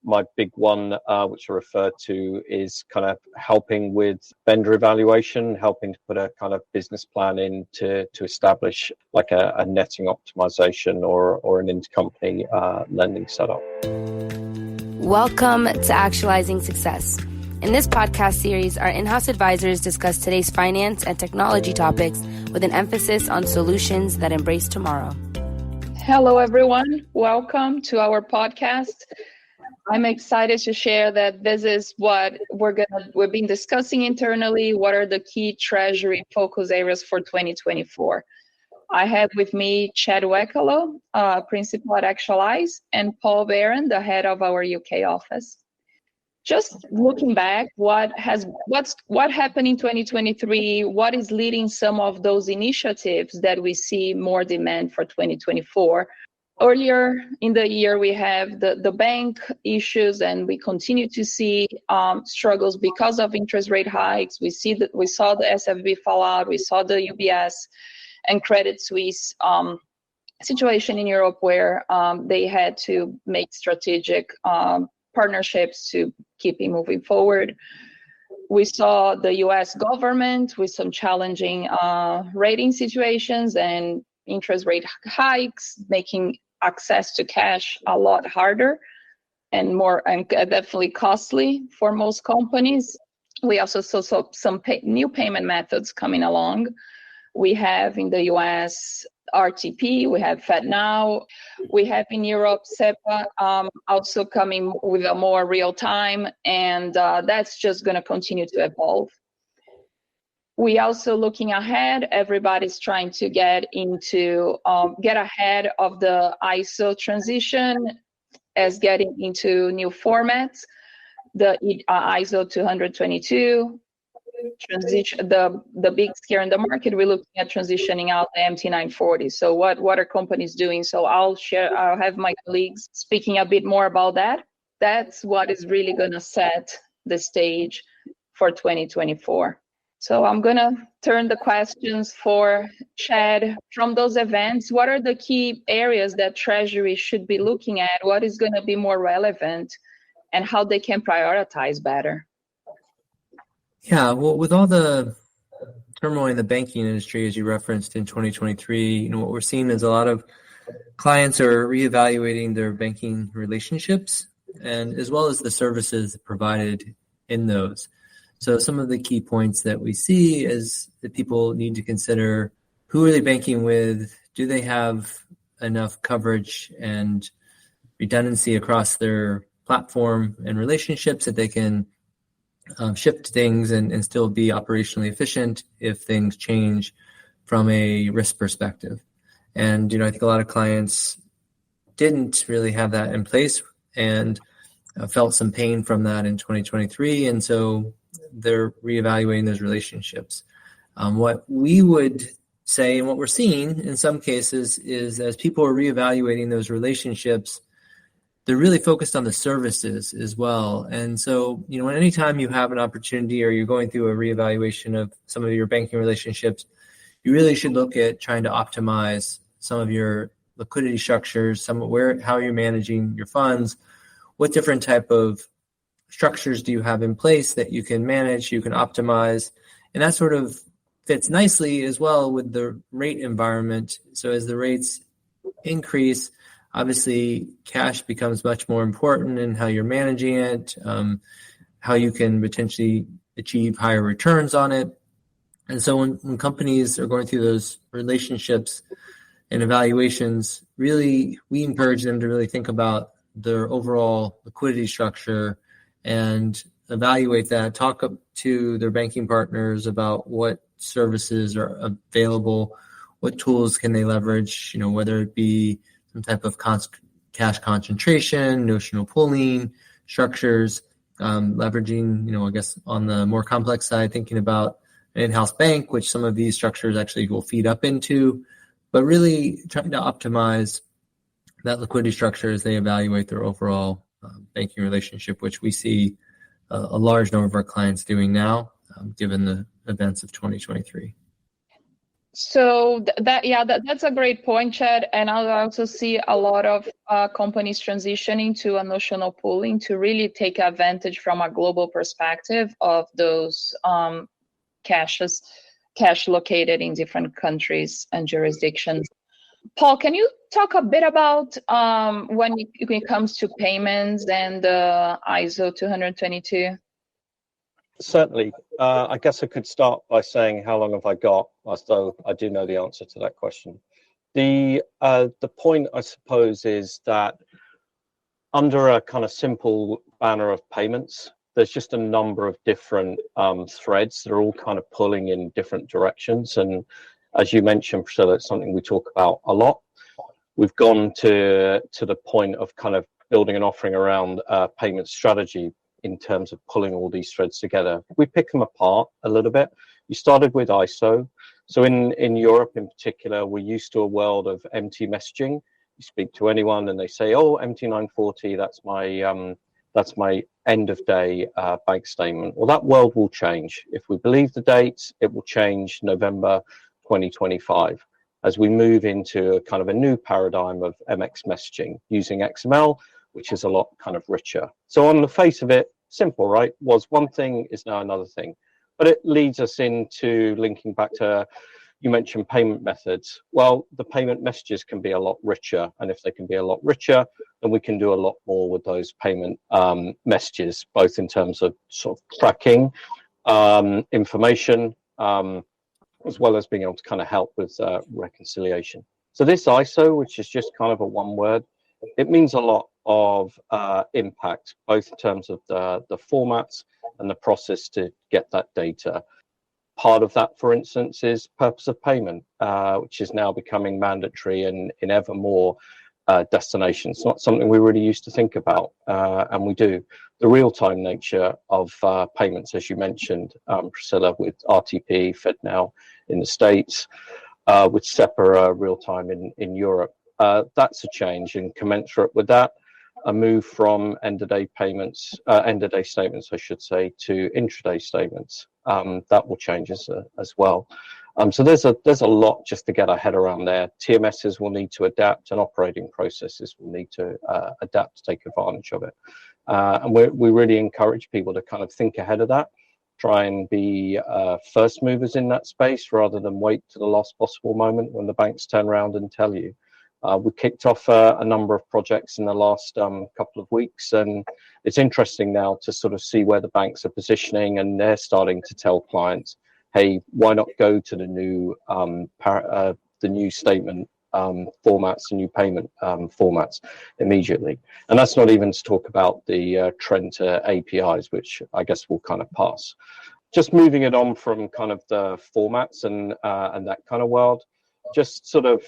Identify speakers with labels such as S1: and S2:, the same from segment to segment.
S1: my big one, which I refer to, is kind of helping with vendor evaluation, helping to put a kind of business plan in to establish like a netting optimization or an intercompany lending setup.
S2: Welcome to Actualizing Success. In this podcast series, our in-house advisors discuss today's finance and technology topics with an emphasis on solutions that embrace tomorrow.
S3: Hello, everyone. Welcome to our podcast. I'm excited to share that this is what we've been discussing internally. What are the key Treasury focus areas for 2024? I have with me Chad Wekelo, principal at Actualize, and Paul Baram, the head of our UK office. Just looking back, what happened in 2023? What is leading some of those initiatives that we see more demand for 2024? Earlier in the year, we have the bank issues, and we continue to see struggles because of interest rate hikes. We saw the SFB fallout. We saw the UBS and Credit Suisse situation in Europe, where they had to make strategic partnerships to keep it moving forward. We saw the US government with some challenging rating situations and interest rate hikes, making access to cash a lot harder and definitely costly for most companies. We also saw some new payment methods coming along. We have in the US RTP, we have FedNow, we have in Europe SEPA also coming with a more real time, and that's just going to continue to evolve. We also looking ahead, everybody's trying to get ahead of the ISO transition as getting into new formats, the ISO 222, transition, the big scare in the market. We're looking at transitioning out the MT940. So what are companies doing? So I'll have my colleagues speaking a bit more about that. That's what is really going to set the stage for 2024. So I'm going to turn the questions for Chad from those events. What are the key areas that Treasury should be looking at? What is going to be more relevant, and how they can prioritize better?
S4: Yeah, well, with all the turmoil in the banking industry, as you referenced in 2023, what we're seeing is a lot of clients are reevaluating their banking relationships, and as well as the services provided in those. So some of the key points that we see is that people need to consider, who are they banking with? Do they have enough coverage and redundancy across their platform and relationships that they can shift things and still be operationally efficient if things change from a risk perspective? And, I think a lot of clients didn't really have that in place and felt some pain from that in 2023. And so they're reevaluating those relationships. What we would say, and what we're seeing in some cases, is as people are reevaluating those relationships, they're really focused on the services as well. And so, anytime you have an opportunity or you're going through a reevaluation of some of your banking relationships, you really should look at trying to optimize some of your liquidity structures, how you're managing your funds, what different type of structures do you have in place that you can manage, you can optimize. And that sort of fits nicely as well with the rate environment. So as the rates increase, obviously, cash becomes much more important in how you're managing it, how you can potentially achieve higher returns on it. And so when companies are going through those relationships and evaluations, really, we encourage them to really think about their overall liquidity structure and evaluate that, talk up to their banking partners about what services are available, what tools can they leverage, whether it be some type of cash concentration, notional pooling structures, leveraging, I guess on the more complex side, thinking about an in-house bank, which some of these structures actually will feed up into, but really trying to optimize that liquidity structure as they evaluate their overall banking relationship, which we see a large number of our clients doing now, given the events of 2023.
S3: So that's a great point, Chad. And I also see a lot of companies transitioning to a notional pooling to really take advantage from a global perspective of those cash located in different countries and jurisdictions. Paul, can you talk a bit about when it comes to payments and ISO 20022?
S1: Certainly. I guess I could start by saying, how long have I got? Although I do know the answer to that question. The point, I suppose, is that under a kind of simple banner of payments, there's just a number of different threads that are all kind of pulling in different directions. And as you mentioned, Priscilla, it's something we talk about a lot. We've gone to the point of kind of building an offering around payment strategy in terms of pulling all these threads together. We pick them apart a little bit. You started with ISO. So in Europe in particular, we're used to a world of MT messaging. You speak to anyone and they say, oh, MT940, that's my end of day bank statement. Well, that world will change. If we believe the dates, it will change November 2025 as we move into a kind of a new paradigm of MX messaging using XML, which is a lot kind of richer. So on the face of it, simple, right? Was one thing, is now another thing. But it leads us into linking back to, you mentioned payment methods. Well, the payment messages can be a lot richer. And if they can be a lot richer, then we can do a lot more with those payment messages, both in terms of sort of tracking information, as well as being able to kind of help with reconciliation. So this ISO, which is just kind of a one word, it means a lot of impact, both in terms of the formats and the process to get that data. Part of that, for instance, is purpose of payment, which is now becoming mandatory in ever more destinations. Not something we really used to think about, and we do. The real-time nature of payments, as you mentioned, Priscilla, with RTP, FedNow in the States, with SEPA real-time in Europe. That's a change, and commensurate with that, a move from end-of-day payments, end-of-day statements, I should say, to intraday statements. That will change as well. So there's a lot just to get our head around there. TMSs will need to adapt, and operating processes will need to adapt to take advantage of it. And we really encourage people to kind of think ahead of that, try and be first movers in that space rather than wait to the last possible moment when the banks turn around and tell you. We kicked off a number of projects in the last couple of weeks, and it's interesting now to sort of see where the banks are positioning, and they're starting to tell clients, hey, why not go to the new statement formats, the new payment formats immediately. And that's not even to talk about the trend to APIs, which I guess will kind of pass. Just moving it on from kind of the formats and that kind of world, just sort of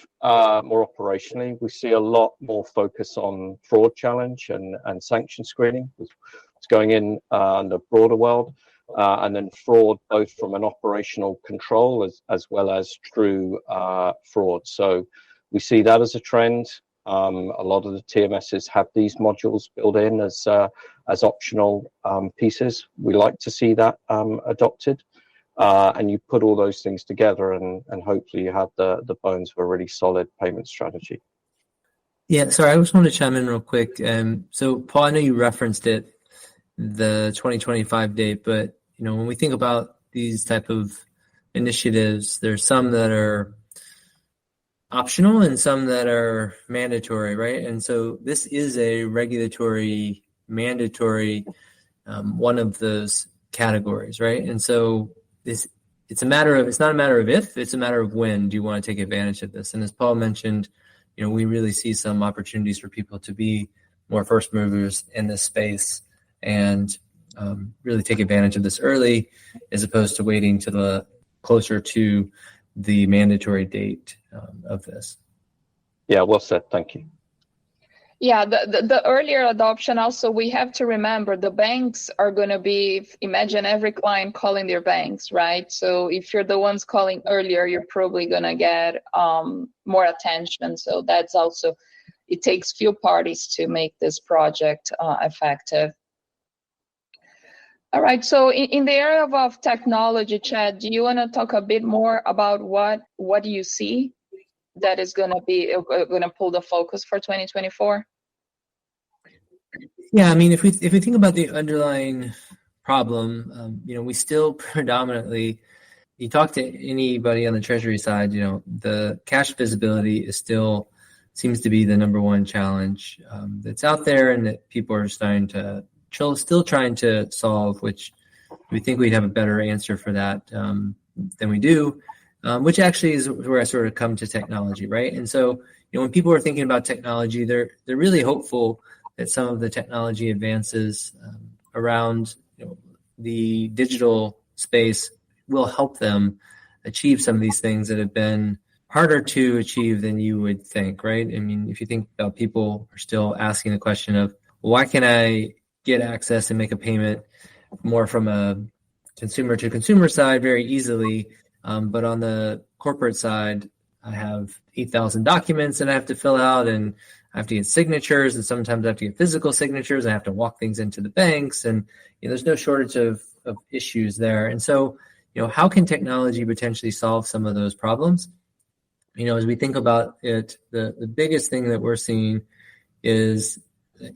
S1: more operationally, we see a lot more focus on fraud challenge and sanction screening. It's going in the broader world, and then fraud both from an operational control as well as true fraud. So we see that as a trend. A lot of the TMSs have these modules built in as optional pieces. We like to see that adopted. And you put all those things together, and hopefully you have the bones of a really solid payment strategy.
S4: Yeah, sorry, I just want to chime in real quick. So, Paul, I know you referenced it, the 2025 date, but when we think about these type of initiatives, there's some that are optional and some that are mandatory, right? And so this is a regulatory mandatory one of those categories, right? And so it's not a matter of if, it's a matter of when do you want to take advantage of this. And as Paul mentioned, we really see some opportunities for people to be more first movers in this space and really take advantage of this early, as opposed to waiting to the closer to the mandatory date of this.
S1: Yeah, well said. Thank you.
S3: Yeah, the earlier adoption also, we have to remember the banks are going to be, imagine every client calling their banks, right? So if you're the ones calling earlier, you're probably going to get more attention. So that's also, it takes few parties to make this project effective. All right. So in the area of technology, Chad, do you want to talk a bit more about what do you see that is going to pull the focus for 2024?
S4: Yeah, I mean, if we think about the underlying problem, we still predominantly, you talk to anybody on the Treasury side, the cash visibility seems to be the number one challenge that's out there, and that people are still trying to solve, which we think we'd have a better answer for that than we do, which actually is where I sort of come to technology, right? And so, when people are thinking about technology, they're really hopeful that some of the technology advances around the digital space will help them achieve some of these things that have been harder to achieve than you would think, right? I mean, if you think about, people are still asking the question of, why can I get access and make a payment more from a consumer to consumer side very easily, but on the corporate side, I have 8,000 documents that I have to fill out, and I have to get signatures, and sometimes I have to get physical signatures. I have to walk things into the banks, and there's no shortage of issues there. And so, how can technology potentially solve some of those problems? As we think about it, the biggest thing that we're seeing is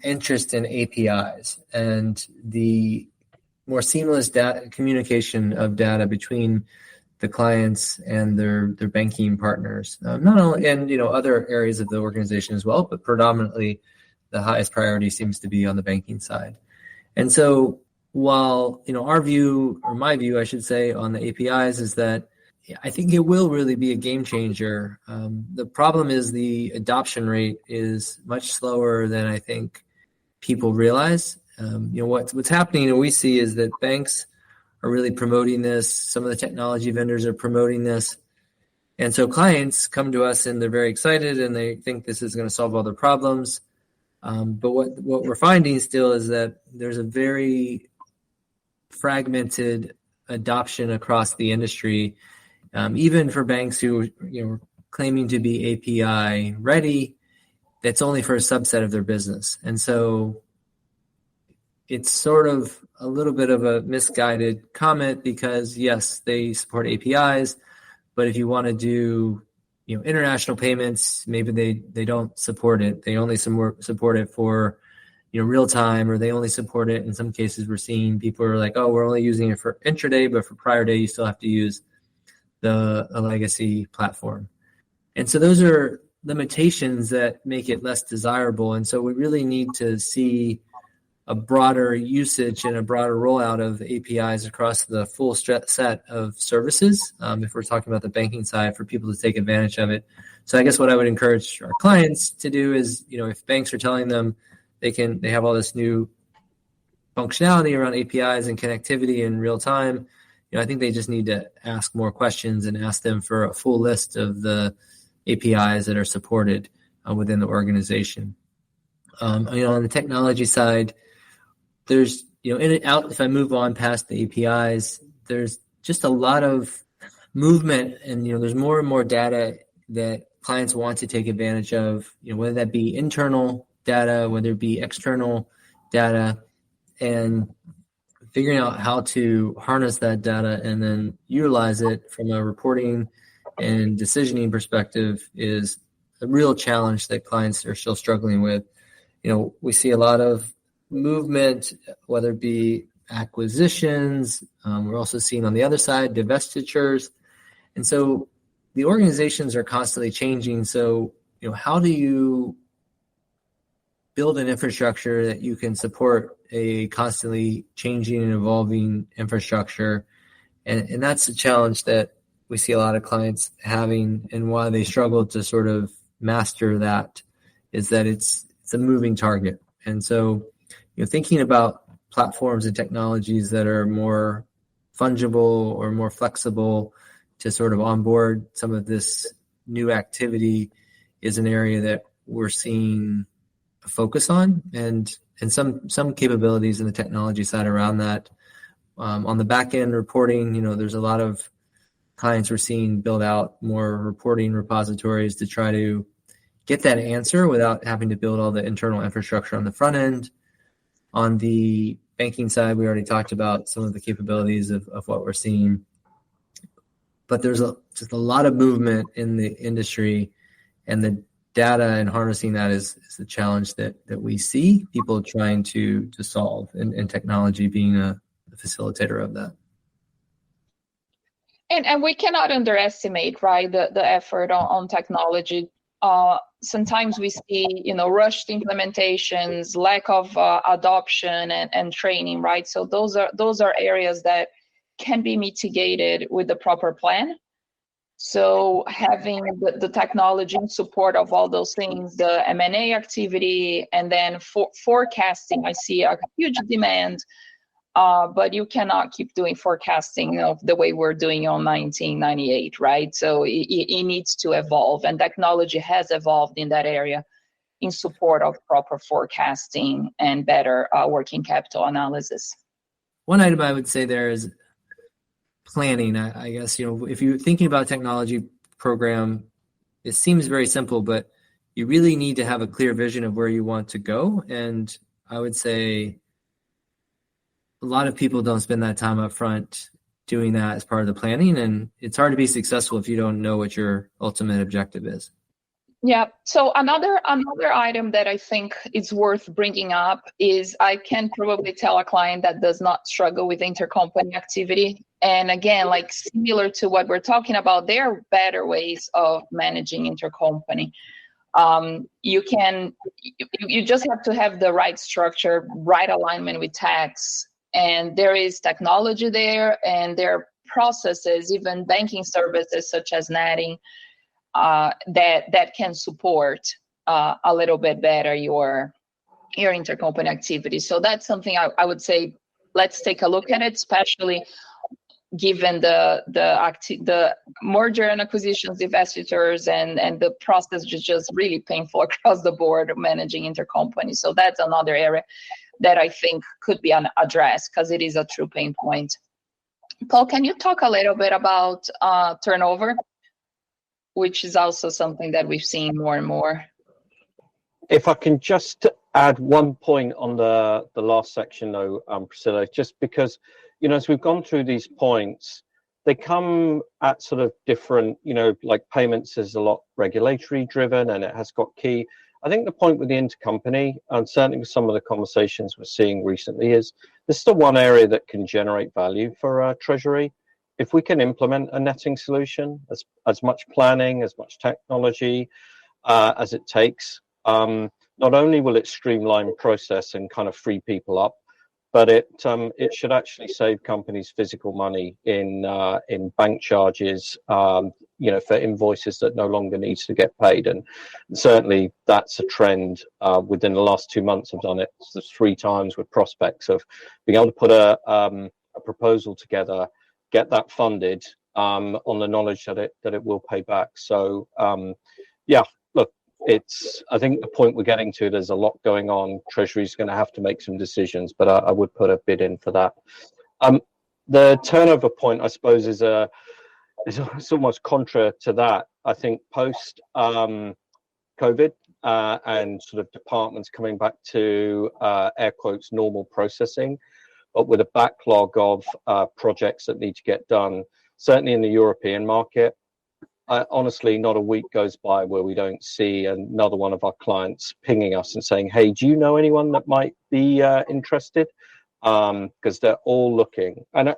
S4: interest in APIs and the more seamless communication of data between the clients and their banking partners, not only, and other areas of the organization as well, but predominantly the highest priority seems to be on the banking side. And so, while our view, or my view, I should say, on the APIs is that I think it will really be a game changer. The problem is the adoption rate is much slower than I think people realize. What's happening, and we see, is that banks are really promoting this. Some of the technology vendors are promoting this. And so clients come to us and they're very excited and they think this is going to solve all their problems. But what we're finding still is that there's a very fragmented adoption across the industry, even for banks who are claiming to be API ready. That's only for a subset of their business. And so it's sort of a little bit of a misguided comment, because yes, they support APIs, but if you want to do international payments, maybe they don't support it. They only support it for real time, or they only support it. In some cases, we're seeing people are like, oh, we're only using it for intraday, but for prior day, you still have to use a legacy platform. And so those are limitations that make it less desirable. And so we really need to see a broader usage and a broader rollout of APIs across the full set of services, if we're talking about the banking side, for people to take advantage of it. So I guess what I would encourage our clients to do is, if banks are telling them they have all this new functionality around APIs and connectivity in real time, I think they just need to ask more questions and ask them for a full list of the APIs that are supported within the organization. On the technology side, there's, if I move on past the APIs, there's just a lot of movement, and, there's more and more data that clients want to take advantage of, whether that be internal data, whether it be external data, and figuring out how to harness that data and then utilize it from a reporting and decisioning perspective is a real challenge that clients are still struggling with. We see a lot of movement, whether it be acquisitions. We're also seeing on the other side divestitures. And so the organizations are constantly changing. So, how do you build an infrastructure that you can support a constantly changing and evolving infrastructure? And that's a challenge that we see a lot of clients having, and why they struggle to sort of master that is that it's a moving target. And so, thinking about platforms and technologies that are more fungible or more flexible to sort of onboard some of this new activity is an area that we're seeing a focus on, and some capabilities in the technology side around that. On the back end reporting, there's a lot of clients we're seeing build out more reporting repositories to try to get that answer without having to build all the internal infrastructure on the front end. On the banking side, we already talked about some of the capabilities of what we're seeing. But there's just a lot of movement in the industry, and the data and harnessing that is the challenge that we see people trying to solve, and technology being a facilitator of that.
S3: And we cannot underestimate, right, the effort on technology. Sometimes we see, rushed implementations, lack of adoption and training, right? So those are areas that can be mitigated with the proper plan. So having the technology in support of all those things, the M&A activity, and then forecasting, I see a huge demand, but you cannot keep doing forecasting of the way we're doing on 1998, right? So it needs to evolve, and technology has evolved in that area in support of proper forecasting and better working capital analysis.
S4: One item I would say there is planning. I guess, if you're thinking about a technology program, it seems very simple, but you really need to have a clear vision of where you want to go. And I would say a lot of people don't spend that time up front doing that as part of the planning. And it's hard to be successful if you don't know what your ultimate objective is.
S3: Yeah. So another item that I think is worth bringing up is I can probably tell a client that does not struggle with intercompany activity. And again, like similar to what we're talking about, there are better ways of managing intercompany. You just have to have the right structure, right alignment with tax. And there is technology there, and there are processes, even banking services such as netting, that can support a little bit better your intercompany activity. So that's something I would say, let's take a look at it, especially given the merger and acquisitions, divestitures, and the process is just really painful across the board of managing intercompany. So that's another area that I think could be addressed because it is a true pain point. Paul, can you talk a little bit about turnover, which is also something that we've seen more and more?
S1: If I can just add one point on the last section, though, Priscilla, just because, as we've gone through these points, they come at sort of different, like payments is a lot regulatory driven, and it has got key. I think the point with the intercompany, and certainly with some of the conversations we're seeing recently, is this is the one area that can generate value for Treasury. If we can implement a netting solution, as much planning, as much technology as it takes, not only will it streamline process and kind of free people up, but it should actually save companies physical money in bank charges, for invoices that no longer needs to get paid. And certainly that's a trend. Within the last 2 months, I've done it 3 times with prospects of being able to put a proposal together, get that funded on the knowledge that it will pay back. So look, I think the point we're getting to, there's a lot going on. Treasury's going to have to make some decisions, but I would put a bid in for that. The turnover point, I suppose, is almost contra to that. I think post COVID and sort of departments coming back to air quotes normal processing, but with a backlog of projects that need to get done, certainly in the European market. Honestly, not a week goes by where we don't see another one of our clients pinging us and saying, hey, do you know anyone that might be interested? Because they're all looking. And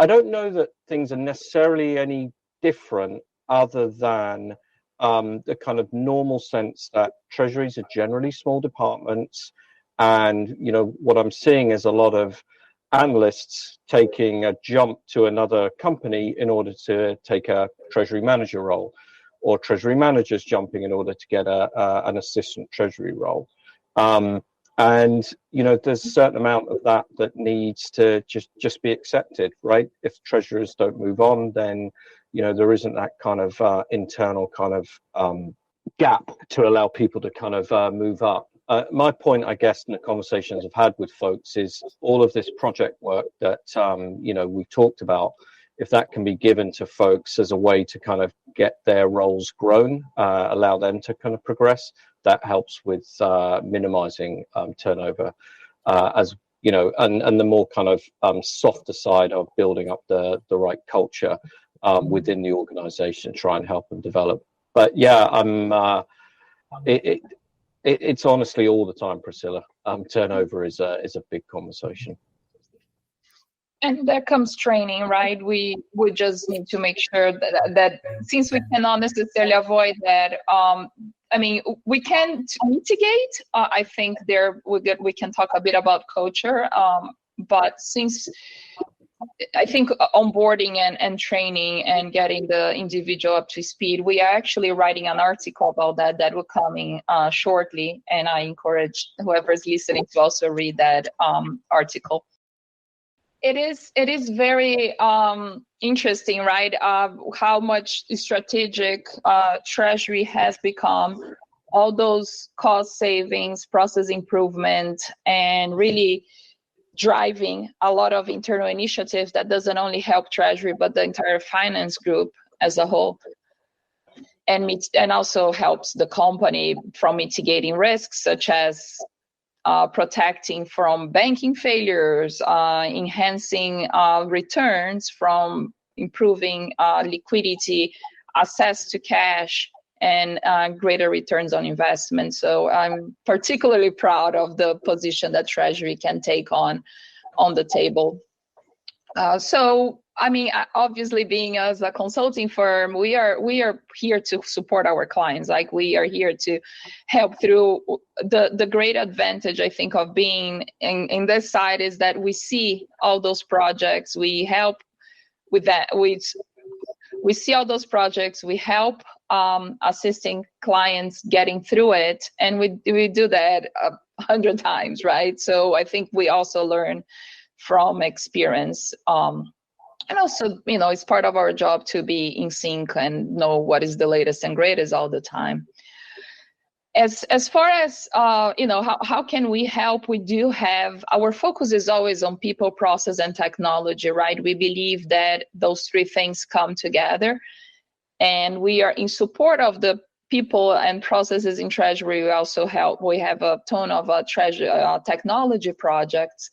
S1: I don't know that things are necessarily any different other than the kind of normal sense that treasuries are generally small departments. And, what I'm seeing is a lot of analysts taking a jump to another company in order to take a treasury manager role, or treasury managers jumping in order to get an assistant treasury role. And, there's a certain amount of that needs to just be accepted, right? If treasurers don't move on, then, there isn't that kind of internal kind of gap to allow people to kind of move up. My point, I guess, in the conversations I've had with folks is all of this project work that, we've talked about, if that can be given to folks as a way to kind of get their roles grown, allow them to kind of progress, that helps with minimizing turnover, as and the more kind of softer side of building up the right culture within the organization, try and help them develop. But yeah, it's honestly all the time, Priscilla. Turnover is a big conversation.
S3: And there comes training, right? We just need to make sure that since we cannot necessarily avoid that, we can mitigate. I think we can talk a bit about culture, but since I think onboarding and training and getting the individual up to speed, we are actually writing an article about that will coming shortly, and I encourage whoever's listening to also read that article. It is very interesting, right? How much strategic Treasury has become, all those cost savings, process improvement, and really driving a lot of internal initiatives that doesn't only help Treasury, but the entire finance group as a whole. And also helps the company from mitigating risks, such as protecting from banking failures, enhancing returns from improving liquidity, access to cash, and greater returns on investment. So I'm particularly proud of the position that Treasury can take on the table. Obviously, being as a consulting firm, we are here to support our clients. Like, we are here to help through the great advantage, I think, of being in this side is that we see all those projects. We help with that. We see all those projects. We help assisting clients getting through it, and we do that 100 times, right? So I think we also learn from experience. And also, it's part of our job to be in sync and know what is the latest and greatest all the time. As far as, how can we help? We do have, our focus is always on people, process, and technology, right? We believe that those three things come together. And we are in support of the people and processes in Treasury. We also help, we have a ton of technology projects.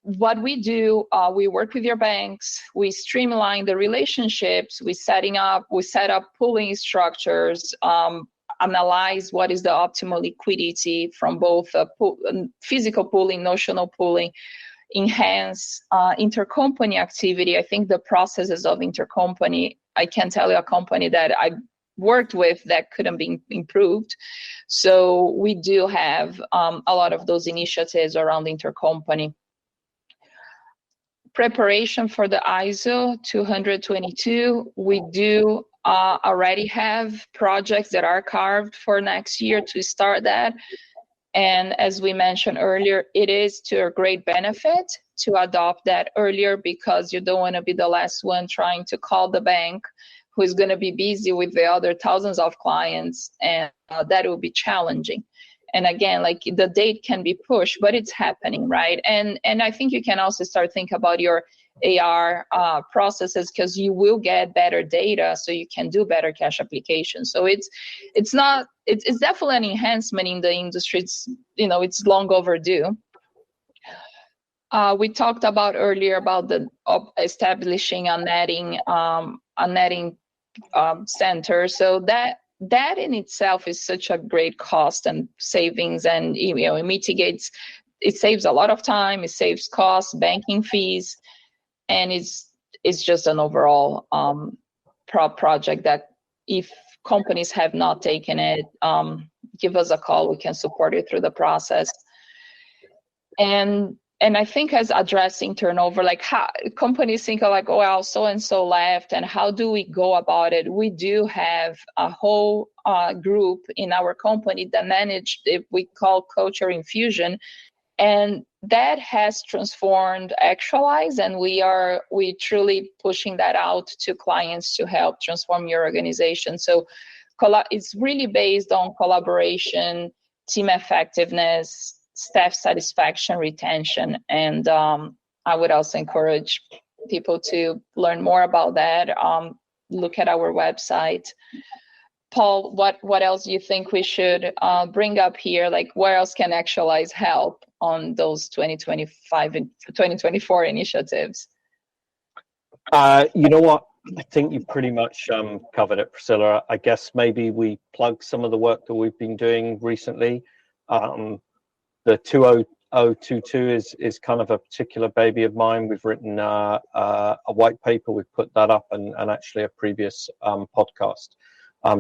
S3: What we do, we work with your banks, we streamline the relationships, we set up pooling structures, analyze what is the optimal liquidity from both physical pooling, notional pooling, enhance intercompany activity. I think the processes of intercompany, I can tell you a company that I worked with that couldn't be improved. So we do have a lot of those initiatives around intercompany. Preparation for the ISO 20022, we do already have projects that are carved for next year to start that. And as we mentioned earlier, it is to a great benefit to adopt that earlier, because you don't want to be the last one trying to call the bank who is going to be busy with the other thousands of clients, and that will be challenging. And again, like, the date can be pushed, but it's happening, right? And I think you can also start thinking about your AR processes, because you will get better data, so you can do better cash applications. So it's definitely an enhancement in the industry. It's long overdue. We talked about earlier about the establishing a netting center. So that in itself is such a great cost and savings, and it mitigates. It saves a lot of time. It saves costs, banking fees, and it's just an overall project that, if companies have not taken it, give us a call. We can support you through the process. And I think, as addressing turnover, like, how companies think of, like, oh, well, so-and-so left, and how do we go about it? We do have a whole group in our company that manage, if we call culture infusion, and that has transformed Actualize, and we truly pushing that out to clients to help transform your organization. So it's really based on collaboration, team effectiveness, staff satisfaction, retention, and I would also encourage people to learn more about that. Look at our website. Paul, what else do you think we should bring up here? Like, where else can Actualize help on those 2025 and 2024 initiatives?
S1: You know what? I think you pretty much covered it, Priscilla. I guess maybe we plug some of the work that we've been doing recently. The 2022 is kind of a particular baby of mine. We've written a white paper. We've put that up and actually a previous podcast.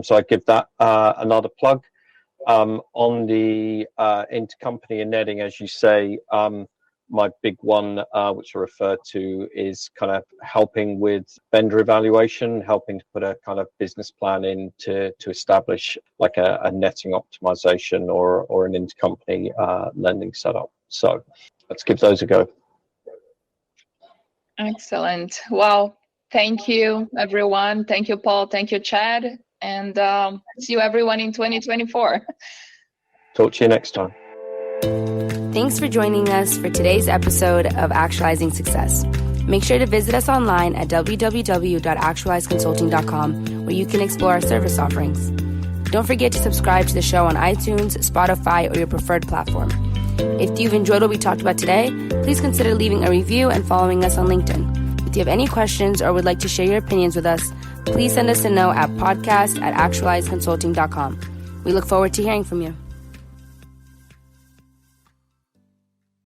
S1: So I give that another plug. On the intercompany and netting, as you say, my big one, which I refer to, is kind of helping with vendor evaluation, helping to put a kind of business plan in to establish like a netting optimization or an intercompany lending setup. So let's give those a go.
S3: Excellent. Well, thank you, everyone. Thank you, Paul. Thank you, Chad. And see you, everyone, in 2024.
S1: Talk to you next time.
S2: Thanks for joining us for today's episode of Actualizing Success. Make sure to visit us online at www.actualizeconsulting.com, where you can explore our service offerings. Don't forget to subscribe to the show on iTunes, Spotify, or your preferred platform. If you've enjoyed what we talked about today, please consider leaving a review and following us on LinkedIn. If you have any questions or would like to share your opinions with us, please send us a note at podcast@actualizeconsulting.com. We look forward to hearing from you.